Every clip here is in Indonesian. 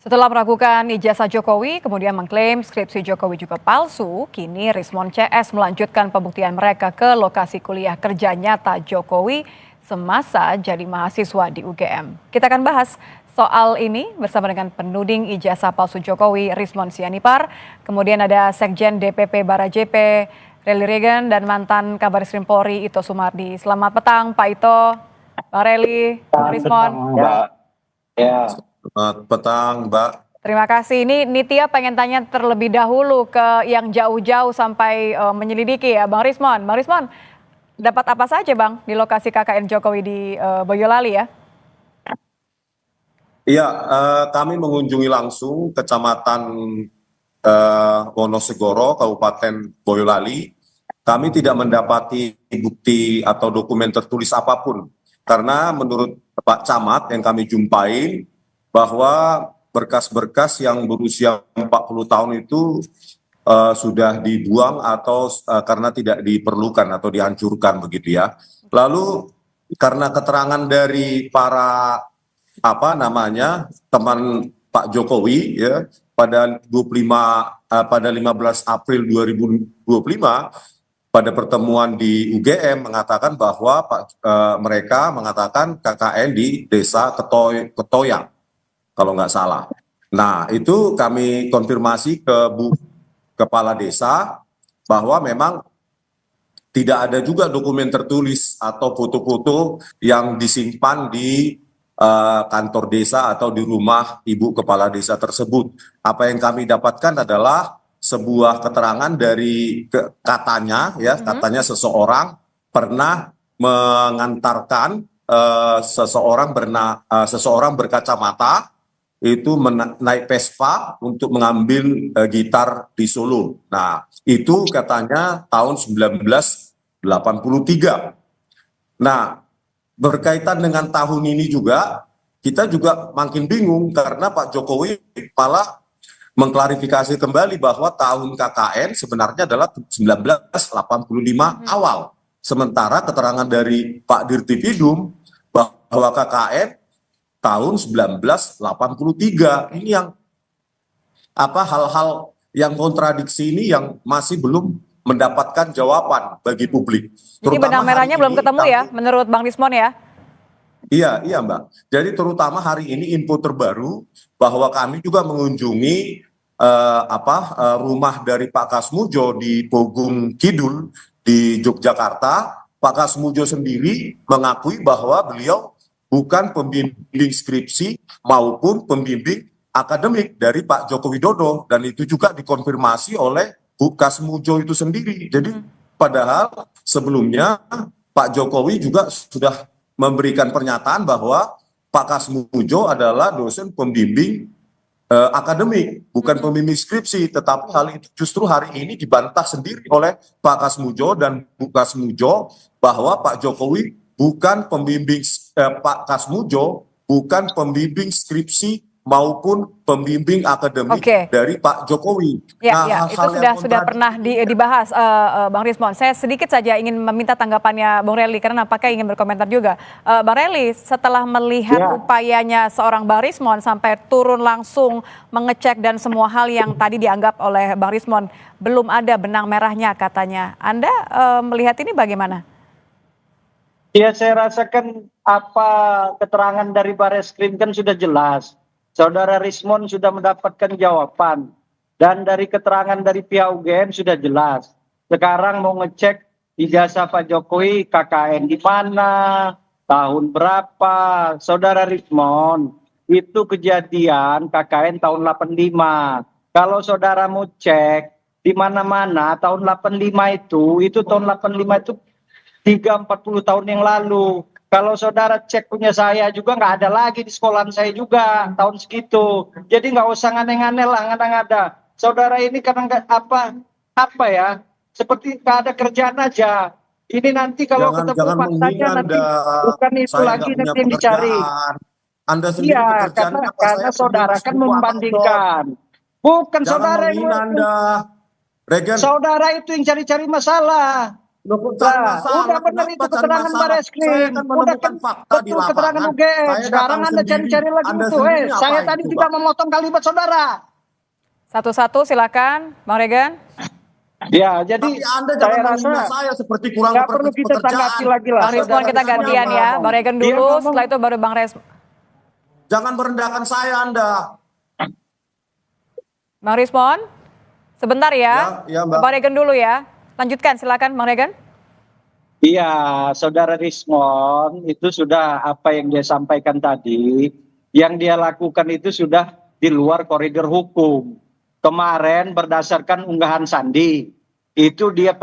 Setelah meragukan ijazah Jokowi, kemudian mengklaim skripsi Jokowi juga palsu, kini Rismon CS melanjutkan pembuktian mereka ke lokasi kuliah kerja nyata Jokowi semasa jadi mahasiswa di UGM. Kita akan bahas soal ini bersama dengan penuding ijazah palsu Jokowi, Rismon Sianipar, kemudian ada Sekjen DPP Bara JP, Relly Regan, dan mantan Kabaris Polri Ito Sumardi. Selamat petang Pak Ito, Bang Relly, Bang Rismon. Mbak. Ya. Selamat petang, Mbak. Terima kasih. Ini Nitya pengen tanya terlebih dahulu ke yang jauh-jauh sampai menyelidiki ya, Bang Rismon. Bang Rismon, dapat apa saja Bang di lokasi KKN Jokowi di Boyolali ya? Iya, kami mengunjungi langsung Kecamatan Wonosegoro, Kabupaten Boyolali. Kami tidak mendapati bukti atau dokumen tertulis apapun. Karena menurut Pak Camat yang kami jumpain, bahwa berkas-berkas yang berusia 40 tahun itu sudah dibuang atau karena tidak diperlukan atau dihancurkan begitu ya. Lalu karena keterangan dari para teman Pak Jokowi ya pada 15 April 2025 pada pertemuan di UGM mengatakan bahwa mereka mengatakan KKN di Desa Ketoyang kalau nggak salah. Nah, itu kami konfirmasi ke Bu Kepala Desa bahwa memang tidak ada juga dokumen tertulis atau foto-foto yang disimpan di kantor desa atau di rumah Ibu Kepala Desa tersebut. Apa yang kami dapatkan adalah sebuah keterangan dari katanya seseorang pernah mengantarkan seseorang berkacamata itu naik Vespa untuk mengambil gitar di Solo. Nah, itu katanya tahun 1983. Nah, berkaitan dengan tahun ini juga, kita juga makin bingung karena Pak Jokowi malah mengklarifikasi kembali bahwa tahun KKN sebenarnya adalah 1985 awal. Sementara keterangan dari Pak Dirtipidum bahwa KKN tahun 1983. Ini yang hal-hal yang kontradiksi ini yang masih belum mendapatkan jawaban bagi publik. Jadi benang merahnya belum ketemu ya menurut Bang Rismon ya? Iya Mbak. Jadi terutama hari ini info terbaru bahwa kami juga mengunjungi rumah dari Pak Kasmujo di Pogung Kidul di Yogyakarta. Pak Kasmujo sendiri mengakui bahwa beliau bukan pembimbing skripsi maupun pembimbing akademik dari Pak Joko Widodo, dan itu juga dikonfirmasi oleh Bu Kasmujo itu sendiri. Jadi padahal sebelumnya Pak Jokowi juga sudah memberikan pernyataan bahwa Pak Kasmujo adalah dosen pembimbing akademik, bukan pembimbing skripsi. Tetapi hal itu justru hari ini dibantah sendiri oleh Pak Kasmujo dan Bu Kasmujo bahwa Pak Jokowi bukan pembimbing Pak Kasmujo bukan pembimbing skripsi maupun pembimbing akademik dari Pak Jokowi. Ya, itu sudah pernah dibahas Bang Rismon. Saya sedikit saja ingin meminta tanggapannya Bang Relly karena apakah ingin berkomentar juga. Bang Relly, setelah melihat upayanya seorang Bang Rismon sampai turun langsung mengecek dan semua hal yang tadi dianggap oleh Bang Rismon belum ada benang merahnya katanya. Anda melihat ini bagaimana? Ya, saya rasakan keterangan dari Bareskrim kan sudah jelas. Saudara Rismon sudah mendapatkan jawaban. Dan dari keterangan dari pihak UGM sudah jelas. Sekarang mau ngecek ijazah Pak Jokowi KKN di mana, tahun berapa. Saudara Rismon, itu kejadian KKN tahun 85. Kalau saudara mau cek di mana-mana tahun 85 itu tahun 85 itu 30-40 tahun yang lalu. Kalau saudara cek punya saya juga nggak ada lagi di sekolahan saya juga tahun segitu. Jadi nggak usah aneh-aneh lah, ngada-ngada. Saudara ini kadang seperti nggak ada kerjaan aja. Ini nanti kalau ketemu faktanya nanti bukan itu lagi nanti yang dicari. Anda sendiri karena saudara kan membandingkan. Bukan saudara yang Anda. Saudara itu yang cari-cari masalah. Loh, kok cari Lah, masalah? udah benar Kenapa itu cari keterangan masalah? Baris Saya Krim. kan Udah menemukan kan fakta di betul keterangan lapangan. UGM. Saya Sekarang datang Anda sendiri. cari-cari lagi Anda itu. sendiri Saya ngapain tadi coba? tidak memotong kalimat saudara. Satu-satu silakan, Bang Regan. Ya, jadi Tapi Anda saya jangan rasa menghina saya seperti kurang nggak perlu kita tanggapi pekerjaan. lagi lah. Bang Rismon Saudara kita Rismon gantian yang ya. ngomong. Bang Regan Dia dulu, ngomong, setelah itu baru Bang Jangan merendahkan saya Anda. Bang Rismon. Sebentar ya. Ya, Mbak. Bang Regan dulu ya. Lanjutkan silakan Bang Regan. iya, saudara Rismon itu sudah apa yang dia sampaikan tadi, yang dia lakukan itu sudah di luar koridor hukum. Kemarin berdasarkan unggahan Sandi, itu dia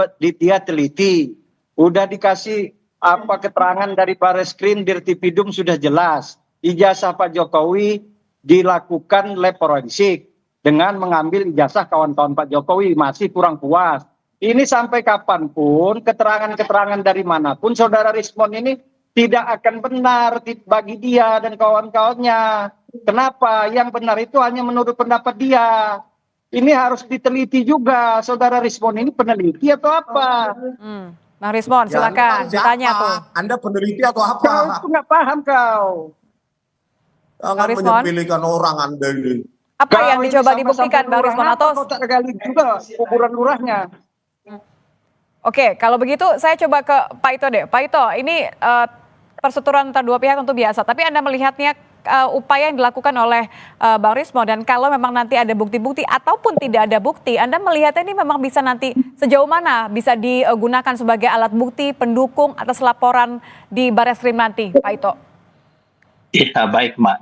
teliti, udah dikasih apa keterangan dari Bareskrim Dirtipidum sudah jelas. Ijazah Pak Jokowi dilakukan lab forensik dengan mengambil ijazah kawan-kawan Pak Jokowi, masih kurang puas. Ini sampai kapanpun keterangan-keterangan dari manapun saudara Rismon ini tidak akan benar bagi dia dan kawan-kawannya. Kenapa? Yang benar itu hanya menurut pendapat dia. Ini harus diteliti juga, saudara Rismon ini peneliti atau apa? Bang Rismon Ya, silakan Anda ditanya siapa? tuh. Anda peneliti atau apa? Kau itu nggak paham kau. Jangan Bang Rismon. menyepelekan orang Anda ini. Apa yang Kau ini dicoba sama-sama dibuktikan Bang lurah, Rismon ngapa atau kau tak gali juga kuburan lurahnya? Oke, kalau begitu saya coba ke Pak Ito deh. Pak Ito, ini persetujuan antara dua pihak tentu biasa, tapi Anda melihatnya upaya yang dilakukan oleh Bang Rismon dan kalau memang nanti ada bukti-bukti ataupun tidak ada bukti, Anda melihatnya ini memang bisa nanti sejauh mana bisa digunakan sebagai alat bukti pendukung atas laporan di Bareskrim nanti, Pak Ito? Ya baik Mak,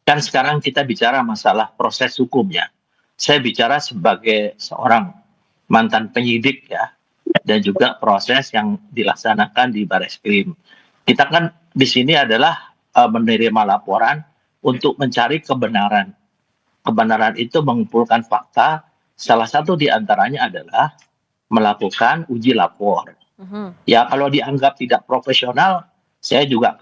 kan sekarang kita bicara masalah proses hukumnya. Saya bicara sebagai seorang mantan penyidik ya, dan juga proses yang dilaksanakan di Bareskrim. Kita kan di sini adalah menerima laporan untuk mencari kebenaran. Kebenaran itu mengumpulkan fakta, salah satu di antaranya adalah melakukan uji lapor. Ya kalau dianggap tidak profesional, saya juga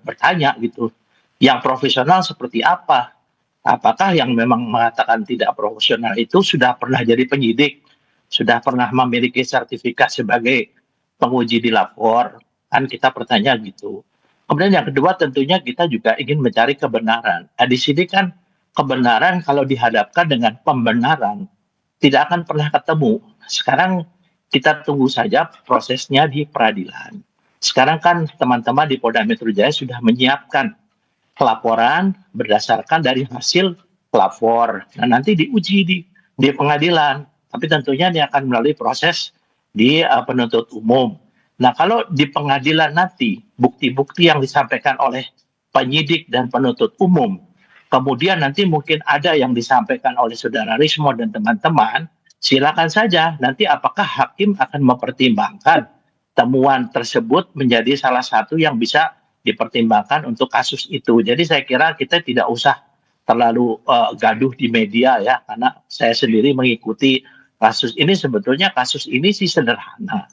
bertanya gitu. Yang profesional seperti apa? Apakah yang memang mengatakan tidak profesional itu sudah pernah jadi penyidik, sudah pernah memiliki sertifikat sebagai penguji di lapor? Kan kita bertanya gitu. Kemudian yang kedua tentunya kita juga ingin mencari kebenaran. Nah, di sini kan kebenaran kalau dihadapkan dengan pembenaran tidak akan pernah ketemu. Sekarang kita tunggu saja prosesnya di peradilan. Sekarang kan teman-teman di Polda Metro Jaya sudah menyiapkan laporan berdasarkan dari hasil pelapor. Nah, nanti diuji di pengadilan. Tapi tentunya ini akan melalui proses di penuntut umum. Nah, kalau di pengadilan nanti bukti-bukti yang disampaikan oleh penyidik dan penuntut umum, kemudian nanti mungkin ada yang disampaikan oleh saudara Rismon dan teman-teman, silakan saja. Nanti apakah hakim akan mempertimbangkan temuan tersebut menjadi salah satu yang bisa dipertimbangkan untuk kasus itu. Jadi saya kira kita tidak usah terlalu gaduh di media ya, karena saya sendiri mengikuti kasus ini. Sebetulnya kasus ini sih sederhana.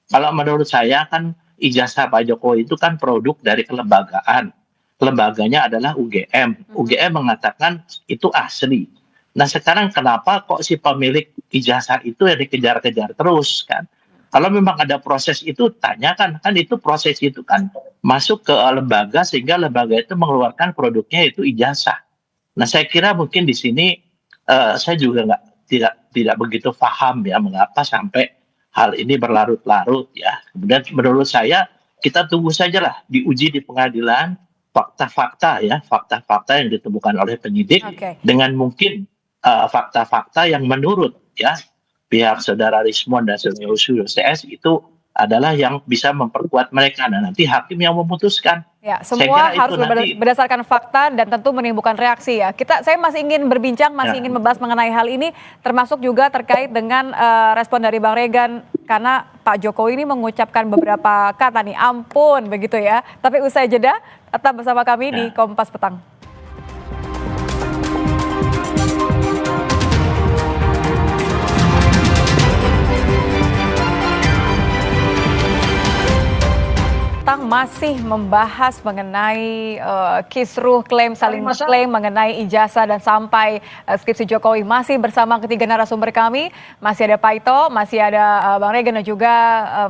Kalau menurut saya kan ijazah Pak Jokowi itu kan produk dari kelembagaan. Lembaganya adalah UGM. UGM mengatakan itu asli. Nah sekarang kenapa kok si pemilik ijazah itu yang dikejar-kejar terus kan? Kalau memang ada proses itu tanyakan, kan itu proses itu kan masuk ke lembaga sehingga lembaga itu mengeluarkan produknya itu ijazah. Nah saya kira mungkin di sini saya juga tidak begitu paham ya mengapa sampai hal ini berlarut-larut ya. Kemudian menurut saya kita tunggu sajalah diuji di pengadilan fakta-fakta ya, fakta-fakta yang ditemukan oleh penyidik dengan mungkin fakta-fakta yang menurut ya pihak saudara Rismon dan saudara CS itu adalah yang bisa memperkuat mereka. Nah, nanti hakim yang memutuskan. Ya, semua harus berdasarkan fakta dan tentu menimbulkan reaksi ya. Saya masih ingin berbincang, ingin membahas mengenai hal ini, termasuk juga terkait dengan respon dari Bang Regan, karena Pak Jokowi ini mengucapkan beberapa kata nih, ampun begitu ya. Tapi usai jeda, tetap bersama kami di Kompas Petang. masih membahas mengenai kisruh klaim saling klaim mengenai ijazah dan sampai skripsi Jokowi. Masih bersama ketiga narasumber kami, masih ada Pak Ito, masih ada Bang Regen dan juga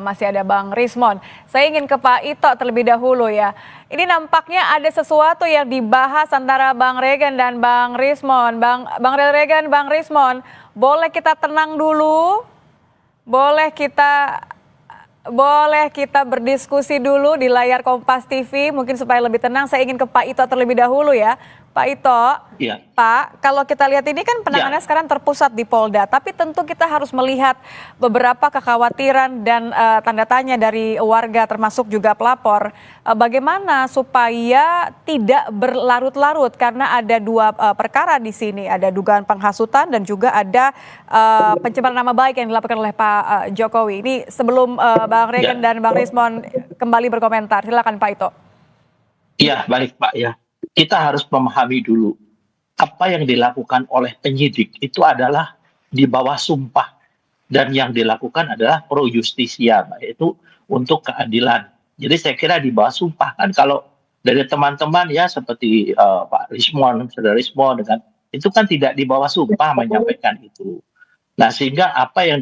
masih ada Bang Rismon. Saya ingin ke Pak Ito terlebih dahulu ya. Ini nampaknya ada sesuatu yang dibahas antara Bang Regen dan Bang Rismon. Bang Regen, Bang Rismon, boleh kita tenang dulu? Boleh kita berdiskusi dulu di layar Kompas TV, mungkin supaya lebih tenang. Saya ingin ke Pak Ito terlebih dahulu ya. Pak Ito, ya. Pak, kalau kita lihat ini kan penanganannya sekarang terpusat di Polda, tapi tentu kita harus melihat beberapa kekhawatiran dan tanda tanya dari warga termasuk juga pelapor. Bagaimana supaya tidak berlarut-larut karena ada dua perkara di sini, ada dugaan penghasutan dan juga ada pencemaran nama baik yang dilakukan oleh Pak Jokowi. Ini sebelum Bang Regen dan Bang Rismon kembali berkomentar, silakan Pak Ito. Iya, baik Pak ya. Kita harus memahami dulu apa yang dilakukan oleh penyidik itu adalah di bawah sumpah dan yang dilakukan adalah pro justisia, yaitu untuk keadilan. Jadi saya kira di bawah sumpah kan kalau dari teman-teman ya seperti Pak Rismon, Saudara Rismon dengan itu kan tidak di bawah sumpah menyampaikan itu. Nah sehingga apa yang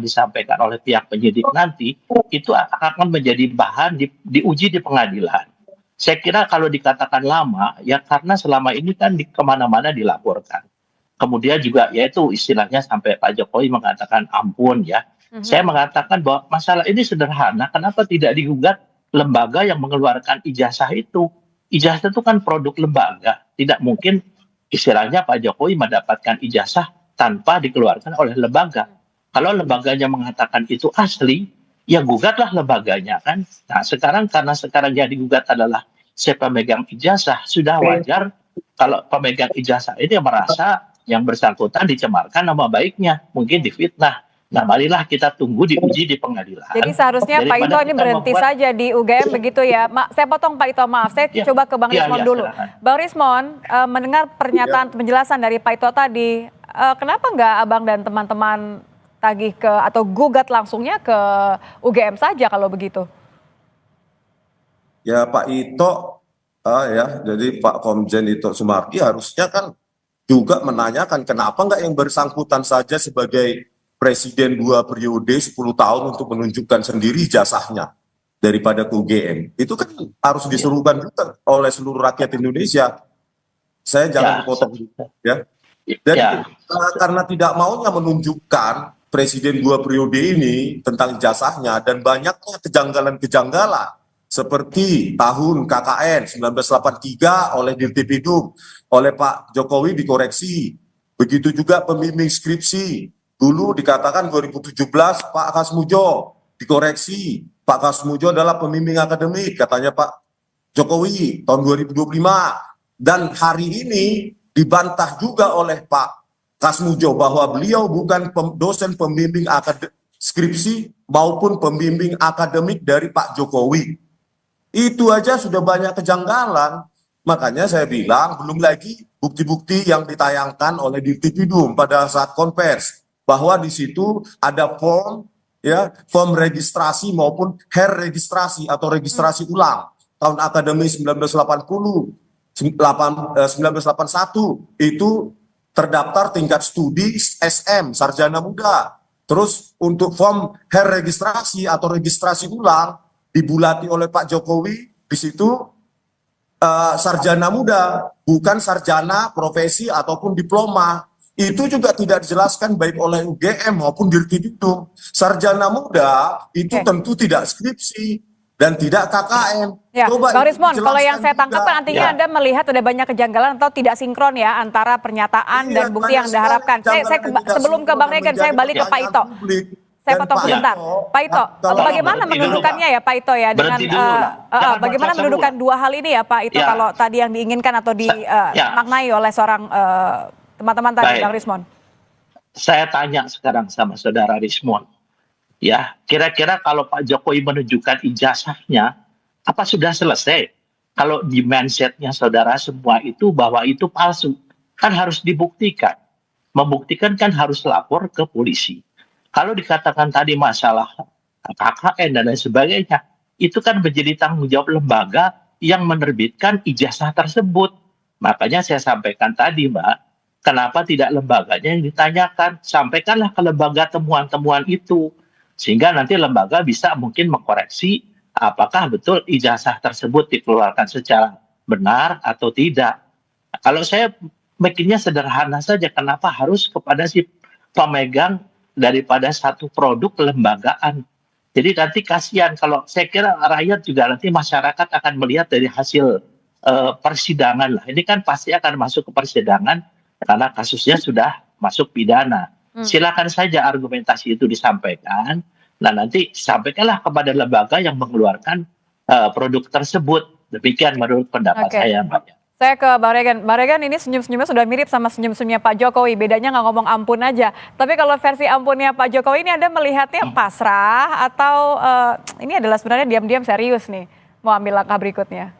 disampaikan oleh pihak penyidik nanti itu akan menjadi bahan diuji di pengadilan. Saya kira kalau dikatakan lama, ya karena selama ini kan kemana-mana dilaporkan. Kemudian juga yaitu istilahnya sampai Pak Jokowi mengatakan ampun ya. Saya mengatakan bahwa masalah ini sederhana, kenapa tidak digugat lembaga yang mengeluarkan ijazah itu? Ijazah itu kan produk lembaga, tidak mungkin istilahnya Pak Jokowi mendapatkan ijazah tanpa dikeluarkan oleh lembaga. Kalau lembaganya mengatakan itu asli, ya gugatlah lembaganya kan. Nah sekarang karena sekarang yang digugat adalah si pemegang ijazah, sudah wajar kalau pemegang ijazah ini merasa yang bersangkutan dicemarkan nama baiknya, mungkin difitnah. Nah marilah kita tunggu diuji di pengadilan. Jadi seharusnya Pak Ito ini berhenti saja di UGM begitu ya. Saya potong Pak Ito, maaf. Saya coba ke Bang Rismon dulu. Silakan. Bang Rismon, mendengar pernyataan penjelasan dari Pak Ito tadi, kenapa nggak Abang dan teman-teman tagih ke atau gugat langsungnya ke UGM saja kalau begitu? Ya Pak Ito, ya jadi Pak Komjen Ito Sumardi harusnya kan juga menanyakan kenapa nggak yang bersangkutan saja sebagai presiden 2 periode 10 tahun untuk menunjukkan sendiri ijazahnya daripada ke UGM. Itu kan harus diserukan juga oleh seluruh rakyat Indonesia. Saya jangan potong ya. Dan karena tidak maunya menunjukkan presiden 2 periode ini tentang ijazahnya dan banyaknya kejanggalan-kejanggalan seperti tahun KKN 1983 oleh Dirtipidum, oleh Pak Jokowi dikoreksi. Begitu juga pembimbing skripsi. Dulu dikatakan 2017 Pak Kasmujo dikoreksi. Pak Kasmujo adalah pembimbing akademik, katanya Pak Jokowi tahun 2025. Dan hari ini dibantah juga oleh Pak Kasmujo bahwa beliau bukan dosen pembimbing skripsi maupun pembimbing akademik dari Pak Jokowi. Itu aja sudah banyak kejanggalan. Makanya saya bilang belum lagi bukti-bukti yang ditayangkan oleh Dirtipidum pada saat konvers bahwa di situ ada form registrasi maupun registrasi atau registrasi ulang tahun akademi 1981 itu terdaftar tingkat studi SM sarjana muda. Terus untuk form registrasi atau registrasi ulang dibulati oleh Pak Jokowi di situ sarjana muda, bukan sarjana profesi ataupun diploma. Itu juga tidak dijelaskan baik oleh UGM maupun Dirtipidum. Sarjana muda itu tentu tidak skripsi dan tidak KKN. Ya, Bang Rismon, kalau yang saya tangkap kan artinya Anda melihat ada banyak kejanggalan atau tidak sinkron ya antara pernyataan dan bukti yang Anda harapkan. Sebelum ke Bang Regen, saya balik ke Pak Ito. Saya potong sebentar. Pak Ito, bagaimana mendudukannya ya Pak Ito ya dengan bagaimana mendudukan dua hal ini ya Pak Ito kalau tadi yang diinginkan atau dimaknai oleh seorang teman-teman tadi Bang Rismon. Saya tanya sekarang sama Saudara Rismon. Ya, kira-kira kalau Pak Jokowi menunjukkan ijazahnya apa sudah selesai? Kalau di mindsetnya saudara semua itu bahwa itu palsu, kan harus dibuktikan. Membuktikan kan harus lapor ke polisi. Kalau dikatakan tadi masalah KKN dan lain sebagainya, itu kan menjadi tanggung jawab lembaga yang menerbitkan ijazah tersebut. Makanya saya sampaikan tadi, Mbak, kenapa tidak lembaganya yang ditanyakan? Sampaikanlah ke lembaga temuan-temuan itu. Sehingga nanti lembaga bisa mungkin mengkoreksi apakah betul ijazah tersebut dikeluarkan secara benar atau tidak. Kalau saya bikinnya sederhana saja, kenapa harus kepada si pemegang daripada satu produk kelembagaan? Jadi nanti kasihan, kalau saya kira rakyat juga nanti masyarakat akan melihat dari hasil persidangan lah. Ini kan pasti akan masuk ke persidangan karena kasusnya sudah masuk pidana. Silakan saja argumentasi itu disampaikan. Nah nanti sampaikanlah kepada lembaga yang mengeluarkan produk tersebut. Demikian menurut pendapat saya, Mbak. Saya ke Bang Regan. Bang Regan, ini senyum-senyumnya sudah mirip sama senyum-senyumnya Pak Jokowi. Bedanya nggak ngomong ampun aja. Tapi kalau versi ampunnya Pak Jokowi ini Anda melihatnya pasrah atau ini adalah sebenarnya diam-diam serius nih mau ambil langkah berikutnya?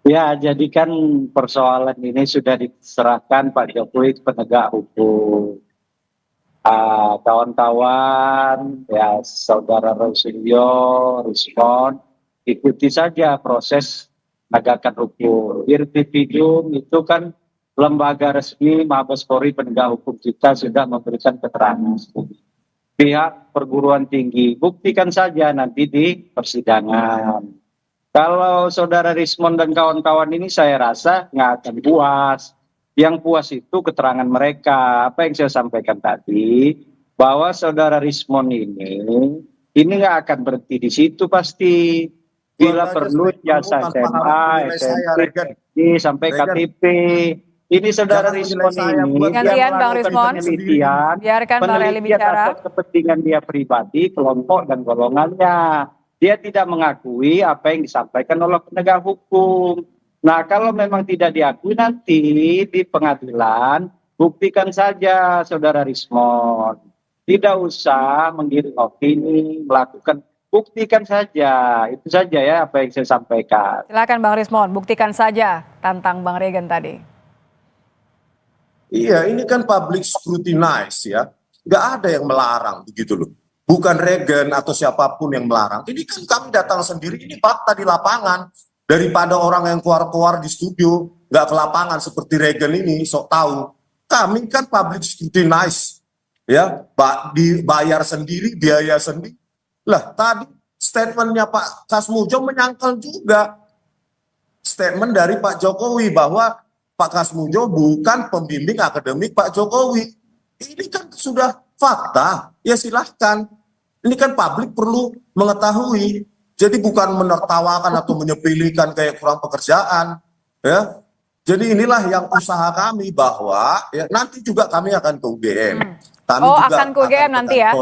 Ya, jadi kan persoalan ini sudah diserahkan Pak Jokowi ke penegak hukum. Kawan-kawan, ya Saudara Rosilio, Rizwan, ikuti saja proses penegakan hukum. Irtipidum itu kan lembaga resmi Mabes Polri penegak hukum kita sudah memberikan keterangan. Pihak perguruan tinggi, buktikan saja nanti di persidangan. Kalau Saudara Rismon dan kawan-kawan ini saya rasa nggak akan puas. Yang puas itu keterangan mereka. Apa yang saya sampaikan tadi, bahwa Saudara Rismon ini nggak akan berhenti di situ pasti. Bila perlu jasa SMA, SMP, sampai KTP. Ini Saudara Rismon ini gantian Bang Rismon, biarkan Bang Reli bicara. Atas kepentingan dia pribadi, kelompok dan golongannya. Dia tidak mengakui apa yang disampaikan oleh penegak hukum. Nah, kalau memang tidak diakui nanti di pengadilan, buktikan saja Saudara Rismon. Tidak usah menggiring opini, melakukan, buktikan saja. Itu saja ya apa yang saya sampaikan. Silakan Bang Rismon, buktikan saja tantang Bang Regan tadi. Iya, ini kan public scrutinize ya. Nggak ada yang melarang begitu loh. Bukan Regan atau siapapun yang melarang. Ini kan kami datang sendiri, ini fakta di lapangan. Daripada orang yang keluar-keluar di studio, nggak ke lapangan seperti Regan ini, sok tahu. Kami kan public scrutinize, ya, dibayar sendiri, biaya sendiri. Lah, tadi statementnya Pak Kasmujo menyangkal juga statement dari Pak Jokowi bahwa Pak Kasmujo bukan pembimbing akademik Pak Jokowi. Ini kan sudah fakta, ya silahkan. Ini kan publik perlu mengetahui. Jadi bukan menertawakan atau menyepelekan kayak kurang pekerjaan, ya. Jadi inilah yang usaha kami bahwa ya, nanti juga kami akan ke UGM. Kami juga akan ke UGM nanti ya.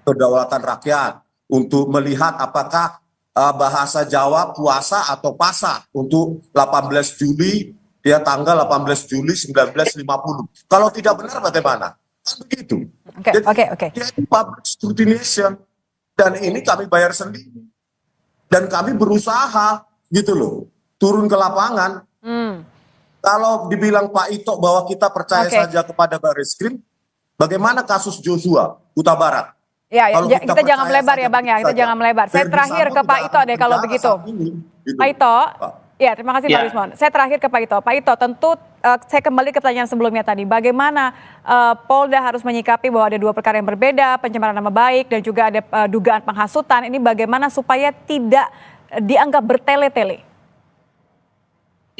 Kedaulatan Rakyat untuk melihat apakah bahasa Jawa puasa atau pasa untuk 18 Juli ya tanggal 18 Juli 1950. Kalau tidak benar bagaimana? Kan begitu. Oke. Jadi public scrutinization dan ini kami bayar sendiri. Dan kami berusaha gitu loh, turun ke lapangan. Kalau dibilang Pak Ito bahwa kita percaya saja kepada Barreskrim, bagaimana kasus Joshua, Huta Barat? Ya, kita jangan melebar ya Bang ya, kita jangan melebar. Saya terakhir ke Pak Ito deh kalau begitu. Pak Ito, ya terima kasih Pak Rismon. Saya terakhir ke Pak Ito. Pak Ito, tentu saya kembali ke pertanyaan sebelumnya tadi. Bagaimana Polda harus menyikapi bahwa ada dua perkara yang berbeda, pencemaran nama baik dan juga ada dugaan penghasutan. Ini bagaimana supaya tidak dianggap bertele-tele?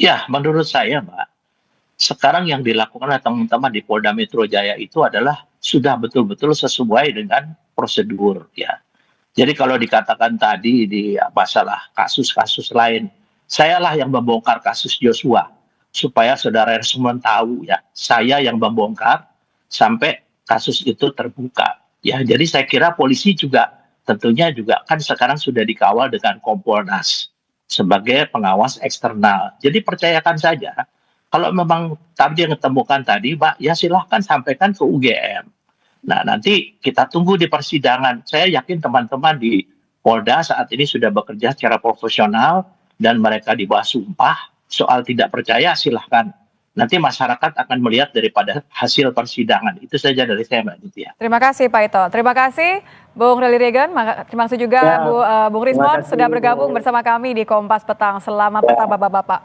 Ya, menurut saya Mbak, sekarang yang dilakukan oleh teman-teman di Polda Metro Jaya itu adalah sudah betul-betul sesuai dengan prosedur ya. Jadi kalau dikatakan tadi di masalah kasus-kasus lain, sayalah yang membongkar kasus Joshua supaya saudara semua tahu ya, saya yang membongkar sampai kasus itu terbuka ya. Jadi saya kira polisi juga tentunya juga kan sekarang sudah dikawal dengan Kompolnas sebagai pengawas eksternal. Jadi percayakan saja kalau memang tadi yang ditemukan tadi, Pak, ya silahkan sampaikan ke UGM. Nah nanti kita tunggu di persidangan. Saya yakin teman-teman di Polda saat ini sudah bekerja secara profesional dan mereka di bawah sumpah. Soal tidak percaya silahkan nanti masyarakat akan melihat daripada hasil persidangan. Itu saja dari saya, Mbak Nitya. Terima kasih Pak Ito. Terima kasih Bung Rally Reagan. Terima kasih juga Ya, Bung terima Rismon kasih, sudah Bu. bergabung bersama kami di Kompas Petang. Selamat petang Bapak-Bapak.